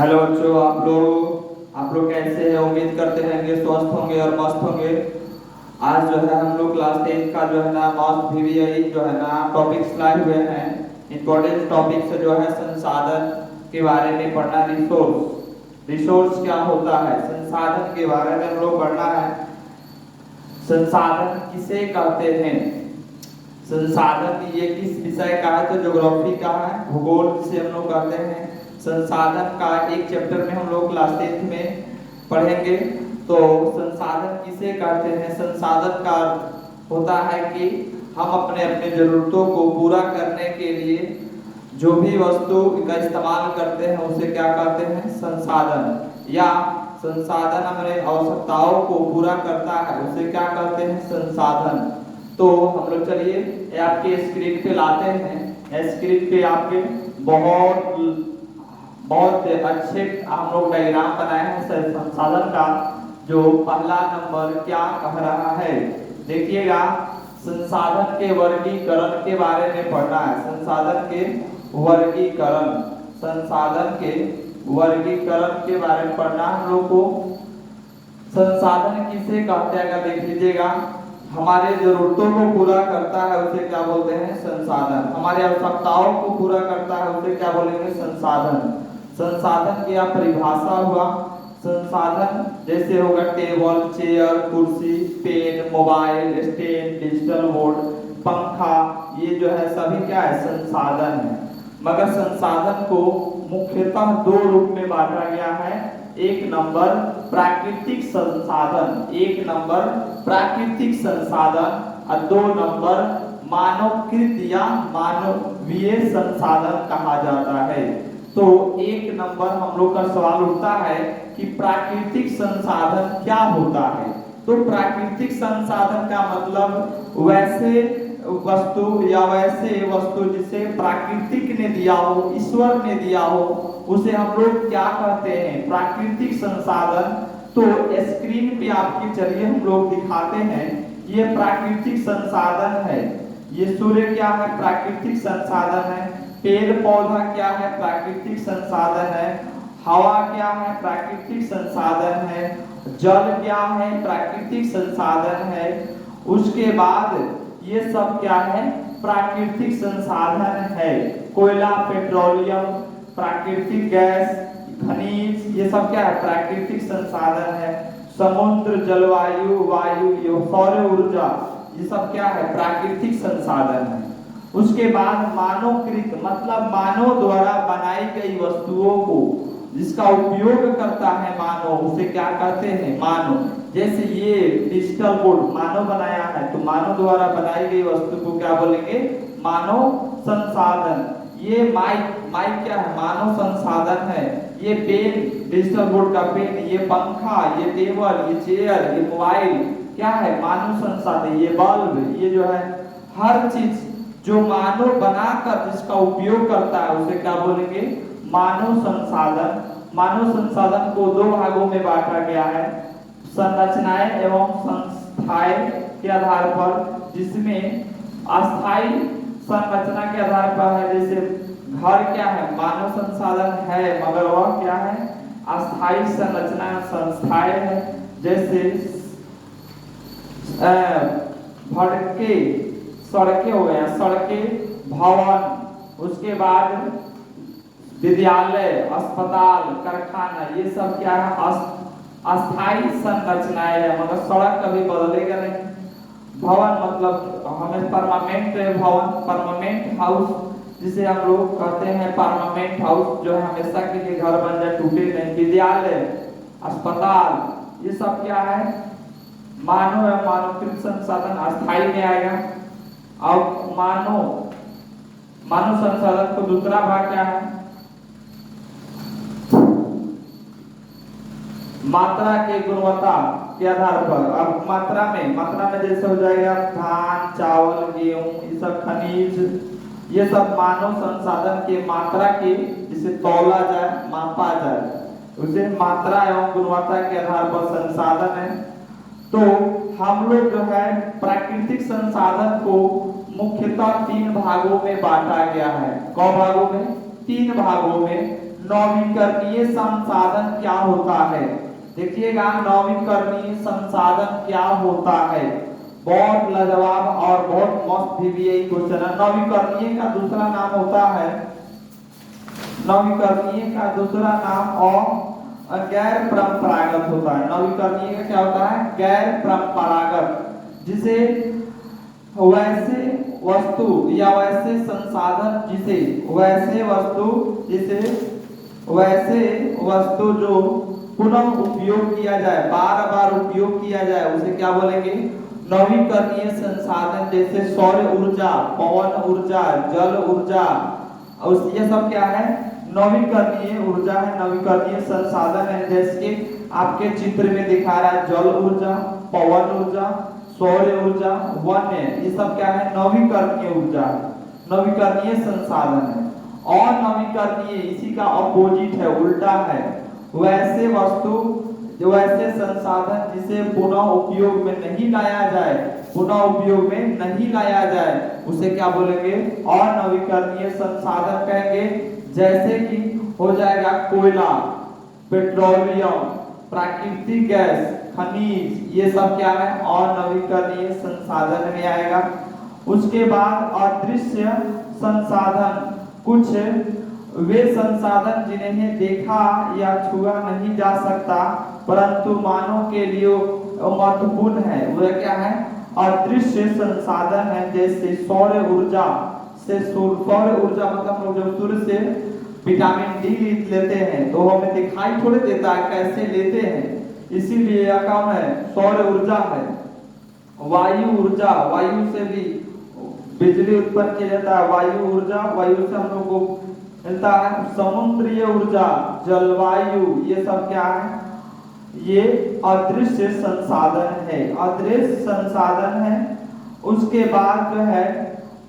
Hello बच्चों, आप लोग कैसे हैं? उम्मीद करते हैं कि स्वस्थ होंगे और मस्त होंगे। आज जो है हम लोग क्लास 10 का जो है ना मस्त VVI जो है ना टॉपिक्स लाए हुए हैं। इंपॉर्टेंट टॉपिक से जो है संसाधन के बारे में पढ़ना। रिसोर्स क्या होता है, संसाधन के बारे में हम लोग पढ़ना है। संसाधन किसे कहते हैं? संसाधन ये किस विषय का है? तो ज्योग्राफी का है, भूगोल जिसे हम लोग कहते हैं। संसाधन का एक चैप्टर में हम लोग क्लास 10 में पढ़ेंगे। तो संसाधन किसे कहते हैं? संसाधन का होता है कि हम अपने अपने जरूरतों को पूरा करने के लिए जो भी वस्तु का इस्तेमाल करते हैं उसे क्या कहते हैं? संसाधन। या संसाधन हमारे आवश्यकताओं को पूरा करता है उसे क्या कहते हैं? संसाधन। तो हम लोग चलिए आपके स्क्रीन पे लाते हैं। स्क्रीन पे आपके बहुत बहुत अच्छे हम लोग डायग्राम बनाए हैं संसाधन का। जो पहला नंबर क्या कह रहा है देखिएगा, संसाधन के वर्गीकरण के बारे में पढ़ना है। संसाधन के वर्गीकरण, संसाधन के वर्गीकरण के बारे में पढ़ना हम लोग को। संसाधन किसे कहते हैं अगर देख लीजिएगा, हमारे जरूरतों को पूरा करता है उसे क्या बोलते हैं? संसाधन। हमारी आवश्यकताओं को पूरा करता है उसे क्या बोलेंगे? संसाधन। संसाधन की परिभाषा हुआ, संसाधन जैसे होगा टेबल, चेयर, कुर्सी, pen, mobile stand, digital board, पंखा, ये जो है सभी क्या है? संसाधन है। मगर संसाधन को मुख्यतः दो रूप में बांटा गया है। एक नंबर प्राकृतिक संसाधन, एक नंबर प्राकृतिक संसाधन और दो नंबर मानवकृत या मानवीय संसाधन कहा जाता है। तो एक नंबर हम लोग का सवाल उठता है कि प्राकृतिक संसाधन क्या होता है। तो प्राकृतिक संसाधन का मतलब वैसे वस्तु या वैसे वस्तु जिसे प्राकृतिक ने दिया हो, ईश्वर ने दिया हो, उसे हम लोग क्या कहते हैं? प्राकृतिक संसाधन। तो स्क्रीन पे आपके चलिए हम लोग दिखाते हैं। ये प्राकृतिक संसाधन है। ये सूर्य क्या है? प्राकृतिक संसाधन है। पेड़ पौधा क्या है? प्राकृतिक संसाधन है। हवा क्या है? प्राकृतिक संसाधन है। जल क्या है? प्राकृतिक संसाधन है। उसके बाद ये सब क्या है? प्राकृतिक संसाधन है। कोयला, पेट्रोलियम, प्राकृतिक गैस, खनिज, ये सब क्या है? प्राकृतिक संसाधन है। समुद्र, जलवायु, वायु, सौर ऊर्जा, ये सब क्या है? प्राकृतिक संसाधन है। उसके बाद मानवकृत मतलब मानव द्वारा बनाई गई वस्तुओं को जिसका उपयोग करता है मानव, उसे क्या कहते हैं? मानव। जैसे ये डिजिटल बोर्ड मानव बनाया है, तो मानव द्वारा बनाई गई वस्तु को क्या बोलेंगे? मानव संसाधन। ये माइक क्या है? मानव संसाधन है। ये पेन, डिजिटल बोर्ड का पेन, ये पंखा, ये टेबल, ये चेयर, ये मोबाइल क्या है? मानव संसाधन। ये बल्ब, ये जो है हर चीज जो मानव बनाकर जिसका उपयोग करता है उसे क्या बोलेंगे? मानव संसाधन। मानव संसाधन को दो भागों में बांटा गया है, संरचनाएं एवं संस्थाएं के आधार पर, जिसमें अस्थाई संरचना के आधार पर है। जैसे घर क्या है? मानव संसाधन है, मगर वह क्या है? अस्थाई संरचना संस्थाएं है। जैसे भड़के सड़कें हो गया, सड़कें, भवन, उसके बाद विद्यालय, अस्पताल, कारखाना, ये सब क्या है? अस्थाई संरचनाएं है, मगर सड़क कभी बदलेगा नहीं। भवन मतलब हमें परमानेंट भवन, परमानेंट हाउस जिसे हम लोग कहते हैं, परमानेंट हाउस जो है हमेशा के लिए घर बन जाए, टूटे नहीं। विद्यालय, अस्पताल, ये सब क्या है? मानव या मानवकृत संसाधन अस्थाई में आएगा। और मानव संसाधन को दूसरा भाग क्या है? मात्रा के गुणवत्ता के आधार पर। अब मात्रा में जैसे हो जाएगा धान, चावल, गेहूं, ये सब खनिज, ये सब मानव संसाधन के मात्रा के जिसे तौला जाए, मापा जाए, उसे मात्रा एवं गुणवत्ता के आधार पर संसाधन है। तो हम लोग जो है प्राकृतिक संसाधन को मुख्यतः तीन भागों में बांटा गया है। कौ भागों में? तीन भागों में। नवीकरणीय संसाधन क्या होता है। देखिएगा नवीकरणीय संसाधन क्या होता है, बहुत लाजवाब और बहुत मस्त भी यही क्वेश्चन है। नवीकरणीय का दूसरा नाम होता है, नवीकरणीय का दूसरा नाम और गैर परंपरागत होता है। नवीकरणीय का क्या होता है, गैर परंपरागत, जिसे वैसे वस्तु या वैसे संसाधन जिसे वैसे वस्तु जिसे वैसे वस्तु जो पुनः उपयोग किया जाए, बार बार उपयोग किया जाए, उसे क्या बोलेंगे, नवीकरणीय संसाधन। जैसे सौर ऊर्जा, पवन ऊर्जा, जल ऊर्जा, और ये सब क्या है, नवीकरणीय ऊर्जा है, नवीकरणीय संसाधन है। जैसे कि आपके चित्र में दिखा रहा है, जल ऊर्जा, पवन ऊर्जा, सौर ऊर्जा, वन है, ये सब क्या है, नवीकरणीय ऊर्जा, नवीकरणीय संसाधन है। और नवीकरणीय इसी का अपोजिट है, उल्टा है, वैसे वस्तु जो वैसे संसाधन जिसे पुनः उपयोग में नहीं लाया जाए, पुनः उपयोग में नहीं लाया जाए, उसे क्या बोलेंगे, अनवीकरणीय संसाधन कहेंगे। जैसे कि हो जाएगा कोयला, पेट्रोलियम, प्राकृतिक गैस, खनिज, ये सब क्या है, अनवीकरणीय संसाधन में आएगा। उसके बाद अदृश्य संसाधन, कुछ वे संसाधन जिन्हें देखा या छुआ नहीं जा सकता परंतु मानव के लिए महत्वपूर्ण है, वह क्या है, अदृश्य संसाधन है। जैसे सौर ऊर्जा से, सौर ऊर्जा मतलब हम जब सूर्य से विटामिन डी लेते हैं तो हमें दिखाई थोड़े देता है कैसे लेते हैं, इसीलिए यह काम है, सौर ऊर्जा है। वायु ऊर्जा, वायु से भी बिजली उत्पन्न किया जाता है, वायु ऊर्जा, वायु से हम लोग को मिलता है। समुद्रीय ऊर्जा, जलवायु, ये सब क्या है, ये अदृश्य संसाधन है, अदृश्य संसाधन है। उसके बाद जो है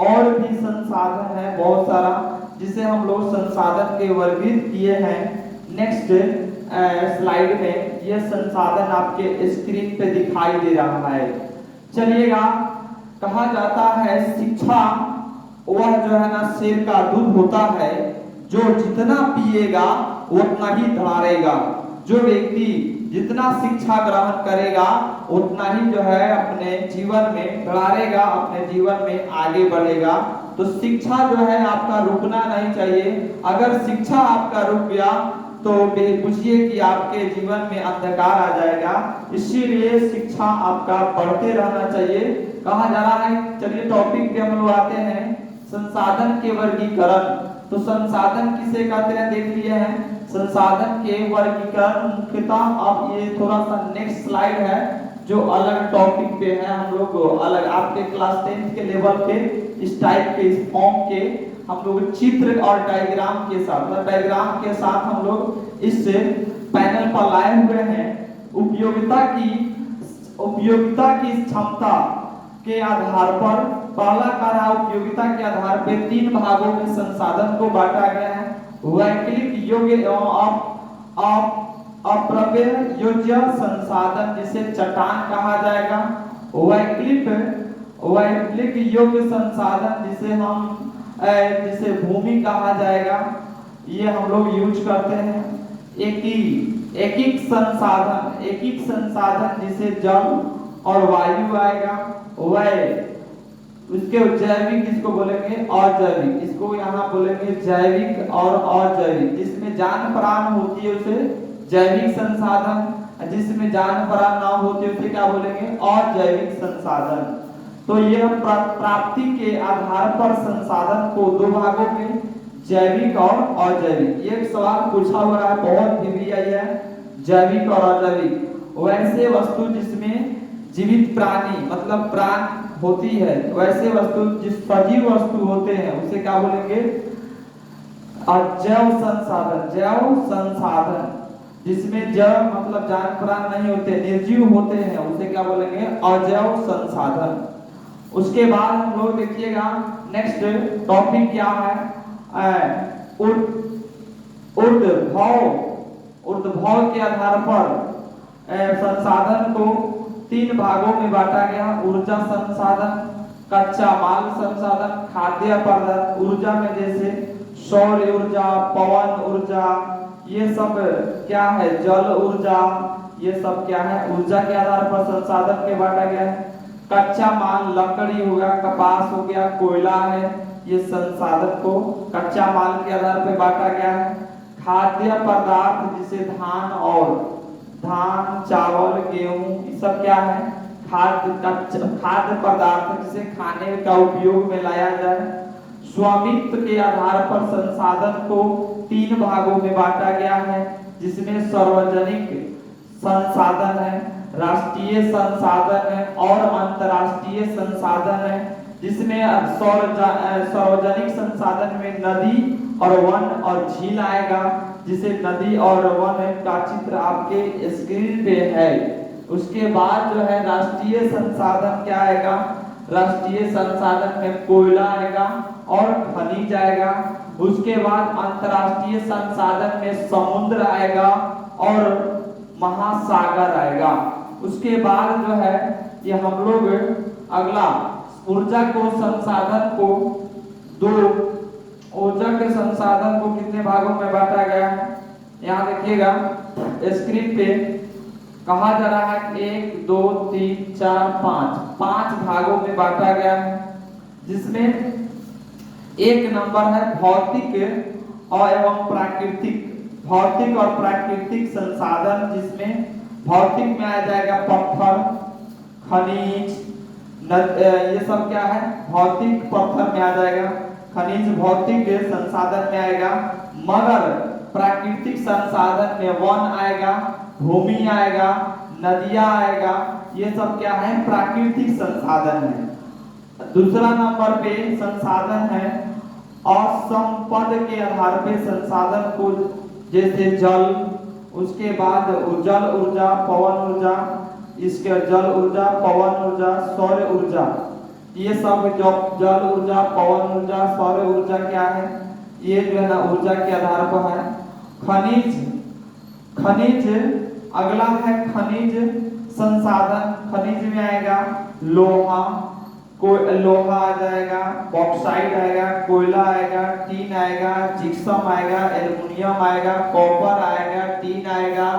और भी संसाधन है बहुत सारा, जिसे हम लोग संसाधन के वर्गीकृत किए हैं। नेक्स्ट स्लाइड में ये संसाधन आपके स्क्रीन पे दिखाई दे रहा है। चलिएगा, कहा जाता है शिक्षा वह जो है ना शेर का दूध होता है, जो जितना पिएगा उतना ही धड़ारेगा। जो व्यक्ति जितना शिक्षा ग्रहण करेगा उतना ही जो है अपने जीवन में धड़ारेगा, अपने जीवन में आगे बढ़ेगा। तो शिक्षा जो है आपका रुकना नहीं चाहिए। अगर शिक्षा आपका रुक गया तो पूछिए कि आपके जीवन में अंधकार आ जाएगा। इसीलिए शिक्षा आपका बढ़ते रहना चाहिए। कहा जा रहा है, चलिए टॉपिक पे हम लोग आते हैं, संसाधन के वर्गीकरण। तो संसाधन किसे कहते हैं देख लिए हैं, संसाधन के वर्गीकरण मुख्यतः। अब ये थोड़ा सा नेक्स्ट स्लाइड है जो अलग टॉपिक पे है, हम लोग अलग आपके क्लास 10 के लेवल पे इस टाइप के, इस फॉर्म के हम लोग चित्र और डायग्राम के साथ, मतलब डायग्राम के साथ हम लोग इस पैनल पर लाए हुए हैं। उपयोगिता की क्षमता के आधार पर, पहला कार्य उपयोगिता के आधार पर 3 भागों में संसाधन को बांटा गया है। वैकल्पिक योग्य एवं अप्रमेय योग्य संसाधन, जिसे चट्टान कहा जाएगा। वैकल्पिक योग्य संसाधन जिसे भूमि कहा जाएगा, ये हम लोग यूज करते हैं। एकीक संसाधन जिसे जल और वायु आएगा। उसके जैविक इसको बोलेंगे अजैविक, इसको यहाँ बोलेंगे जैविक और अजैविक। जिसमें जान प्राण होती है उसे जैविक संसाधन, जिसमें जान प्राण ना होती है उसे क्या बोलेंगे, अजैविक संसाधन। तो यह प्राप्ति के आधार पर संसाधन को 2 भागों में, जैविक और अजैविक। ये सवाल पूछा हुआ है, बहुत भी आई है, जैविक और अजैविक। वैसे वस्तु जिसमें जीवित प्राणी मतलब प्राण होती है, वैसे वस्तु जिस सजीव वस्तु होते हैं उसे क्या बोलेंगे, अजैव संसाधन। जैव संसाधन जिसमें जैव मतलब जान प्राण नहीं होते, निर्जीव होते हैं, उसे क्या बोलेंगे, अजैव संसाधन। उसके बाद हम लोग देखिएगा नेक्स्ट टॉपिक क्या है, ऊर्ध्वभाव के आधार पर संसाधन को 3 भागों में बांटा गया। ऊर्जा संसाधन, कच्चा माल संसाधन, खाद्य पदार्थ। ऊर्जा में जैसे सौर ऊर्जा, पवन ऊर्जा, ये सब क्या है, जल ऊर्जा, ये सब क्या है, ऊर्जा के आधार पर संसाधन के बांटा गया है। कच्चा माल लकड़ी हो गया, कपास हो गया, कोयला है, ये संसाधन को कच्चा माल के आधार पर बांटा गया है। खाद्य पदार्थ जिसे धान, चावल, गेहूं, ये सब क्या है, खाद्य पदार्थ जिसे खाने का उपयोग में लाया जाए। स्वामित्व के आधार पर संसाधन को 3 भागों में बांटा गया है, जिसमें सार्वजनिक संसाधन है, राष्ट्रीय संसाधन है और अंतर्राष्ट्रीय संसाधन है। जिसमें सार्वजनिक संसाधन में नदी और वन और झील आएगा, जिसे नदी और वन का चित्र आपके स्क्रीन पे है। उसके बाद जो है राष्ट्रीय संसाधन क्या आएगा, राष्ट्रीय संसाधन में कोयला आएगा और खनिज आएगा। उसके बाद अंतर्राष्ट्रीय संसाधन में समुद्र आएगा और महासागर आएगा। उसके बाद जो है ये हम लोग अगला ऊर्जा को संसाधन को ऊर्जा के संसाधन को कितने भागों में बांटा गया है, यहाँ देखिएगा स्क्रीन पे कहा जा रहा है 1 2 3 4 5 भागों में बांटा गया है। जिसमें एक नंबर है भौतिक और एवं प्राकृतिक, भौतिक और प्राकृतिक संसाधन। जिसमें भौतिक में आ जाएगा पत्थर, खनिज, ये सब क्या है, भौतिक पत्थर में आ जाएगा, खनिज भौतिक संसाधन में आएगा। मगर प्राकृतिक संसाधन में वन आएगा, भूमि आएगा, नदियां आएगा, ये सब क्या है, प्राकृतिक संसाधन है। दूसरा नंबर पे संसाधन है असंपद के आधार पे संसाधन को, जैसे जल, उसके बाद जल ऊर्जा, पवन ऊर्जा, इसके जल ऊर्जा, पवन ऊर्जा, सौर ऊर्जा, ये सब जो जल ऊर्जा, पवन ऊर्जा, सौर ऊर्जा क्या है, ये जो है ना ऊर्जा के आधार पर है। खनिज अगला है खनिज संसाधन। खनिज में आएगा लोहा आ जाएगा, बॉक्साइट आएगा, कोयला आएगा, टीन आएगा, जिप्सम आएगा, एल्युमिनियम आएगा, कॉपर आएगा, टीन आएगा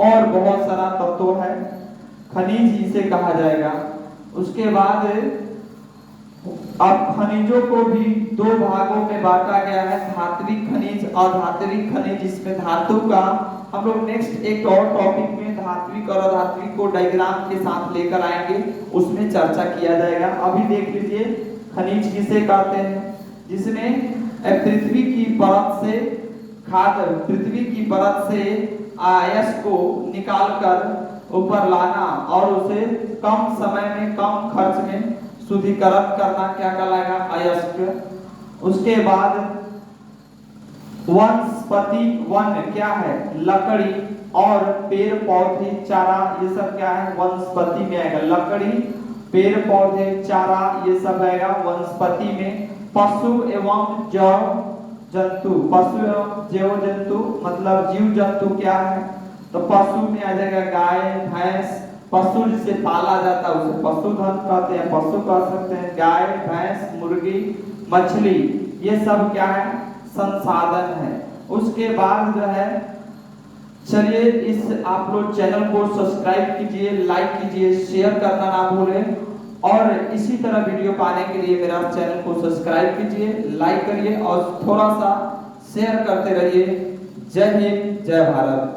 और बहुत सारा तत्व है, खनिज इसे कहा जाएगा। उसके बाद अब खनिजों को भी 2 भागों में बांटा गया है, धात्विक खनिज और अधात्विक खनिज। इसमें धातु का हम लोग नेक्स्ट एक और टॉपिक में धात्विक और अधात्विक को डायग्राम के साथ लेकर आएंगे, उसमें चर्चा किया जाएगा। अभी देख लीजिए खनिज किसे कहते हैं, जिसमें पृथ्वी की परत से आयस को निकालकर ऊपर लाना और उसे कम समय में कम खर्च में शुद्धिकरण करना क्या कहलाएगा, अयस्क। उसके बाद वनस्पति, वन क्या है, लकड़ी और पेड़ पौधे, चारा, ये सब क्या है, वनस्पति में आएगा। लकड़ी, पेड़ पौधे, चारा, ये सब आएगा वनस्पति में। पशु एवं जैव जंतु, पशु एवं जैव जंतु मतलब जीव जंतु क्या है, तो पशु में आ जाएगा गाय, भैंस। पशु जिसे पाला जाता है उसे पशुधन कहते हैं, पशु कह सकते हैं। गाय, भैंस, मुर्गी, मछली, ये सब क्या है, संसाधन है। उसके बाद जो है चलिए इस आप लोग चैनल को सब्सक्राइब कीजिए, लाइक कीजिए, शेयर करना ना भूलें और इसी तरह वीडियो पाने के लिए मेरा चैनल को सब्सक्राइब कीजिए, लाइक करिए और थोड़ा सा शेयर करते रहिए। जय हिंद, जय भारत।